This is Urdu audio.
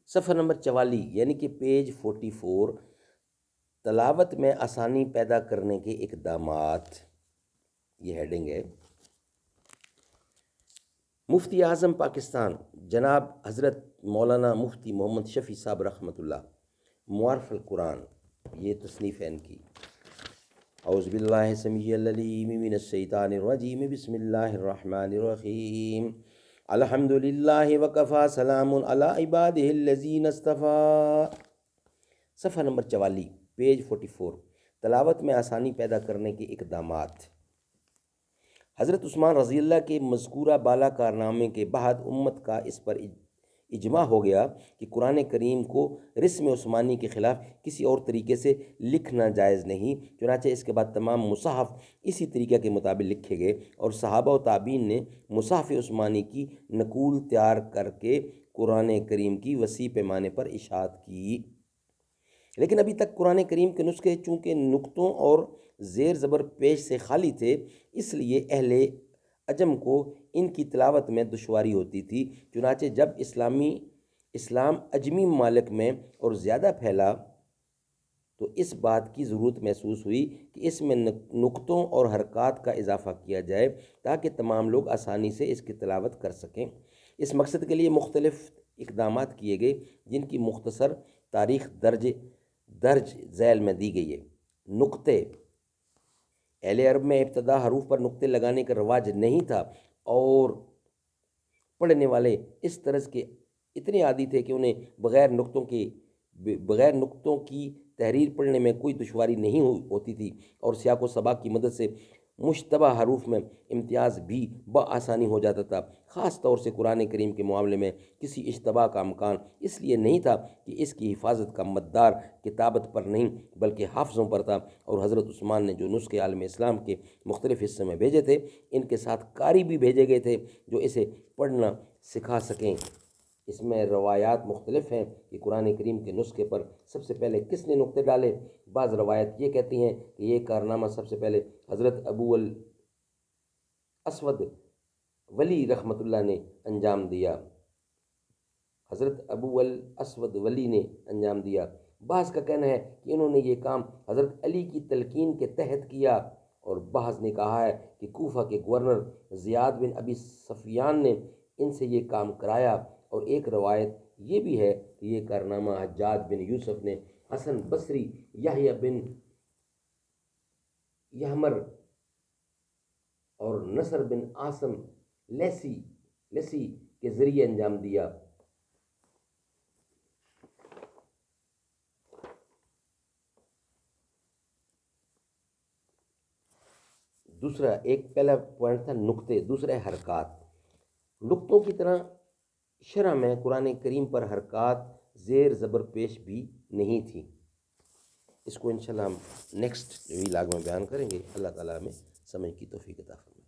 صفحہ نمبر 44 یعنی کہ پیج 44، تلاوت میں آسانی پیدا کرنے کے اقدامات، یہ ہیڈنگ ہے۔ مفتی اعظم پاکستان جناب حضرت مولانا مفتی محمد شفیع صاحب رحمۃ اللہ، معارف القرآن، یہ تصنیف ہے ان کی۔ اعوذ باللہ السمیع العلیم من الشیطان الرجیم، بسم اللہ الرحمن الرحیم، الحمد للہ وکفی سلام علی عبادہ الذین اصطفی۔ صفحہ نمبر 44 پیج 44، تلاوت میں آسانی پیدا کرنے کے اقدامات۔ حضرت عثمان رضی اللہ کے مذکورہ بالا کارنامے کے بعد امت کا اس پر اجماع ہو گیا کہ قرآن کریم کو رسم عثمانی کے خلاف کسی اور طریقے سے لکھنا جائز نہیں، چنانچہ اس کے بعد تمام مصحف اسی طریقے کے مطابق لکھے گئے اور صحابہ و تابعین نے مصحف عثمانی کی نقول تیار کر کے قرآن کریم کی وسیع پیمانے پر اشاعت کی۔ لیکن ابھی تک قرآن کریم کے نسخے چونکہ نقطوں اور زیر زبر پیش سے خالی تھے، اس لیے اہل عجم کو ان کی تلاوت میں دشواری ہوتی تھی۔ چنانچہ جب اسلام عجمی ممالک میں اور زیادہ پھیلا تو اس بات کی ضرورت محسوس ہوئی کہ اس میں نقطوں اور حرکات کا اضافہ کیا جائے تاکہ تمام لوگ آسانی سے اس کی تلاوت کر سکیں۔ اس مقصد کے لیے مختلف اقدامات کیے گئے جن کی مختصر تاریخ درج ذیل میں دی گئی ہے۔ نقطے، اہل عرب میں ابتدا حروف پر نقطے لگانے کا رواج نہیں تھا اور پڑھنے والے اس طرز کے اتنے عادی تھے کہ انہیں بغیر نقطوں کی تحریر پڑھنے میں کوئی دشواری نہیں ہوتی تھی، اور سیاق و سباق کی مدد سے مشتبہ حروف میں امتیاز بھی بآسانی ہو جاتا تھا۔ خاص طور سے قرآن کریم کے معاملے میں کسی اشتباہ کا امکان اس لیے نہیں تھا کہ اس کی حفاظت کا مدار کتابت پر نہیں بلکہ حافظوں پر تھا، اور حضرت عثمان نے جو نسخے عالم اسلام کے مختلف حصوں میں بھیجے تھے ان کے ساتھ قاری بھی بھیجے گئے تھے جو اسے پڑھنا سکھا سکیں۔ اس میں روایات مختلف ہیں کہ قرآن کریم کے نسخے پر سب سے پہلے کس نے نقطے ڈالے۔ بعض روایت یہ کہتی ہیں کہ یہ کارنامہ سب سے پہلے حضرت ابو الاسود ولی رحمۃ اللہ نے انجام دیا۔ حضرت ابو الاسود ولی نے انجام دیا۔ بعض کا کہنا ہے کہ انہوں نے یہ کام حضرت علی کی تلقین کے تحت کیا، اور بعض نے کہا ہے کہ کوفہ کے گورنر زیاد بن ابی سفیان نے ان سے یہ کام کرایا، اور ایک روایت یہ بھی ہے کہ یہ کارنامہ حجاج بن یوسف نے حسن بصری، یحییٰ بن یحمر اور نصر بن عاصم لیسی کے ذریعے انجام دیا۔ دوسرا، ایک پہلا پوائنٹ تھا نقطے، دوسرا ہے حرکات۔ نقطوں کی طرح شرح میں قرآن کریم پر حرکات زیر زبر پیش بھی نہیں تھی۔ اس کو انشاءاللہ ہم نیکسٹ ویلاگ میں بیان کریں گے۔ اللہ تعالیٰ ہمیں سمجھ کی توفیق عطا فرمائے۔